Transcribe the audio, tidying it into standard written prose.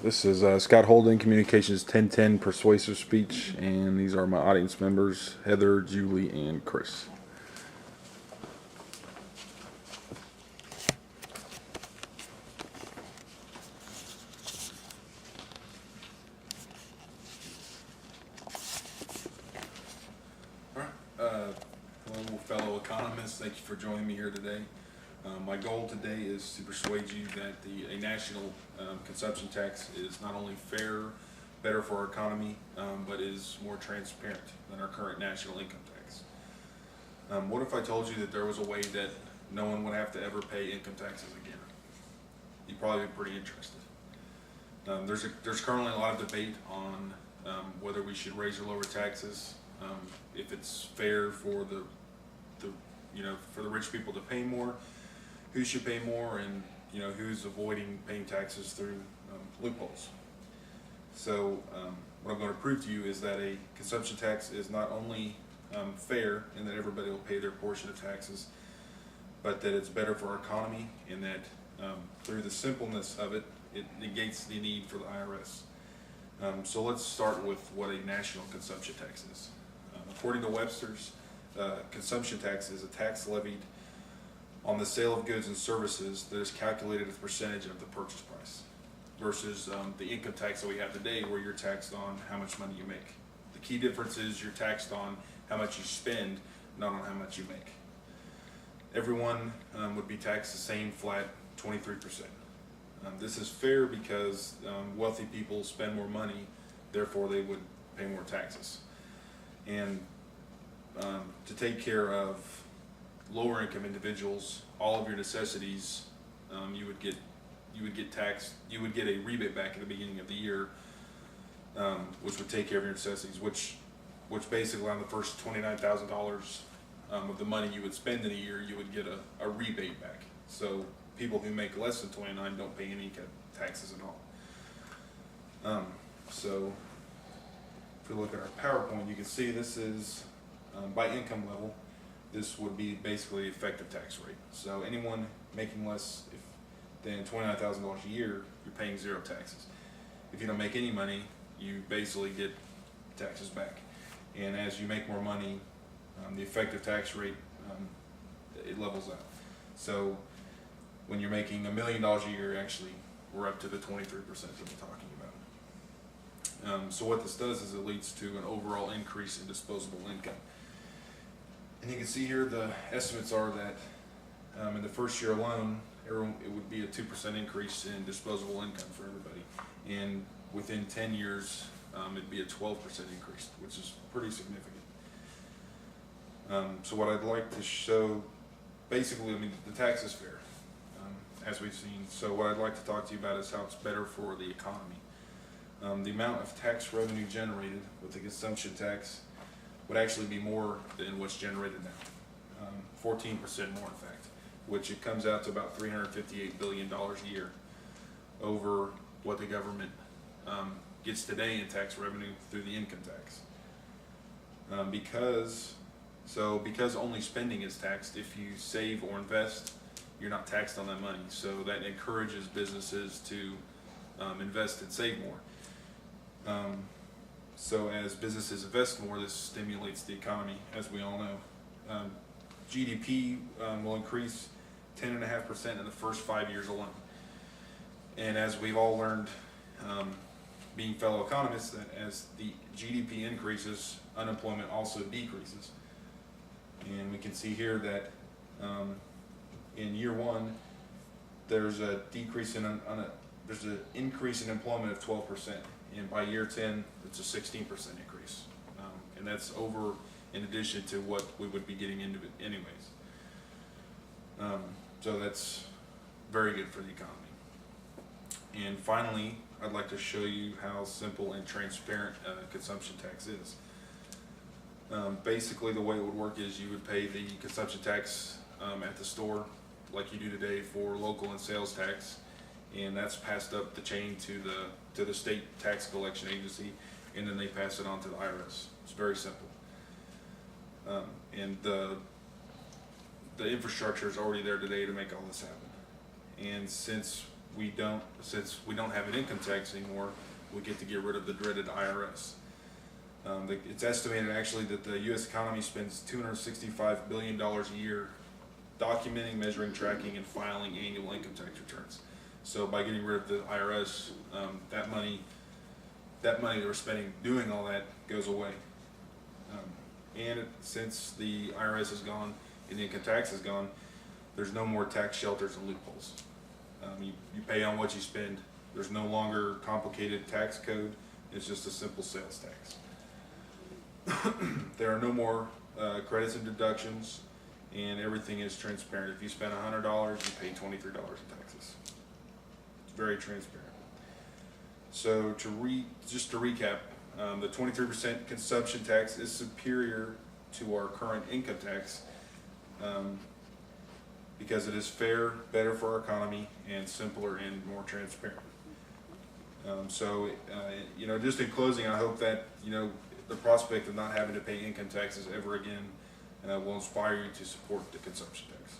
This is Scott Holden, Communications 1010 Persuasive Speech, and these are my audience members, Heather, Julie, and Chris. All right. Hello, fellow economists. Thank you for joining me here today. My goal today is to persuade you that a national consumption tax is not only fair, better for our economy, but is more transparent than our current national income tax. What if I told you that there was a way that no one would have to ever pay income taxes again? You'd probably be pretty interested. There's currently a lot of debate on whether we should raise or lower taxes, if it's fair for the for the rich people to pay more, who should pay more, and who's avoiding paying taxes through loopholes. So what I'm going to prove to you is that a consumption tax is not only fair in that everybody will pay their portion of taxes, but that it's better for our economy, and that through the simpleness of it, it negates the need for the IRS. So let's start with what a national consumption tax is. According to Webster's, consumption tax is a tax levied on the sale of goods and services that is calculated as a percentage of the purchase price, versus the income tax that we have today, where you're taxed on how much money you make. The key difference is you're taxed on how much you spend, not on how much you make. Everyone would be taxed the same flat 23%. This is fair because wealthy people spend more money, therefore they would pay more taxes. And to take care of lower income individuals, all of your necessities, you would get taxed. You would get a rebate back at the beginning of the year, which would take care of your necessities. Which basically on the first $29,000 of the money you would spend in a year, you would get a rebate back. So people who make less than 29 don't pay any taxes at all. So if we look at our PowerPoint, you can see this is by income level. This would be basically the effective tax rate. So anyone making less than $29,000 a year, you're paying zero taxes. If you don't make any money, you basically get taxes back. And as you make more money, the effective tax rate, it levels out. So when you're making $1 million a year, actually, we're up to the 23% that we're talking about. So what this does is it leads to an overall increase in disposable income. And you can see here the estimates are that in the first year alone, it would be a 2% increase in disposable income for everybody. And within 10 years, it'd be a 12% increase, which is pretty significant. So what I'd like to show, basically, the tax is fair, as we've seen. So what I'd like to talk to you about is how it's better for the economy. The amount of tax revenue generated with the consumption tax would actually be more than what's generated now, 14% more in fact, which it comes out to about $358 billion a year over what the government gets today in tax revenue through the income tax. Because only spending is taxed, if you save or invest, you're not taxed on that money. So that encourages businesses to invest and save more. So as businesses invest more, this stimulates the economy, as we all know. GDP will increase 10.5% in the first 5 years alone. And as we've all learned, being fellow economists, that as the GDP increases, unemployment also decreases. And we can see here that in year one, there's a decrease there's an increase in employment of 12%, and by year 10, it's a 16% increase, and that's over in addition to what we would be getting into it anyways. So that's very good for the economy. And finally, I'd like to show you how simple and transparent consumption tax is. Basically, the way it would work is you would pay the consumption tax at the store, like you do today for local and sales tax, and that's passed up the chain to the state tax collection agency, and then they pass it on to the IRS. It's very simple, and the infrastructure is already there today to make all this happen. And since since we don't have an income tax anymore, we get to get rid of the dreaded IRS. It's estimated actually that the U.S. economy spends $265 billion a year documenting, measuring, tracking, and filing annual income tax returns. So by getting rid of the IRS, that money that we're spending doing all that goes away. Since the IRS is gone and the income tax is gone, there's no more tax shelters and loopholes. You pay on what you spend. There's no longer complicated tax code. It's just a simple sales tax. There are no more credits and deductions, and everything is transparent. If you spend $100, you pay $23 in taxes. It's very transparent. So just to recap, the 23% consumption tax is superior to our current income tax because it is fair, better for our economy, and simpler and more transparent. Just in closing, I hope that, the prospect of not having to pay income taxes ever again will inspire you to support the consumption tax.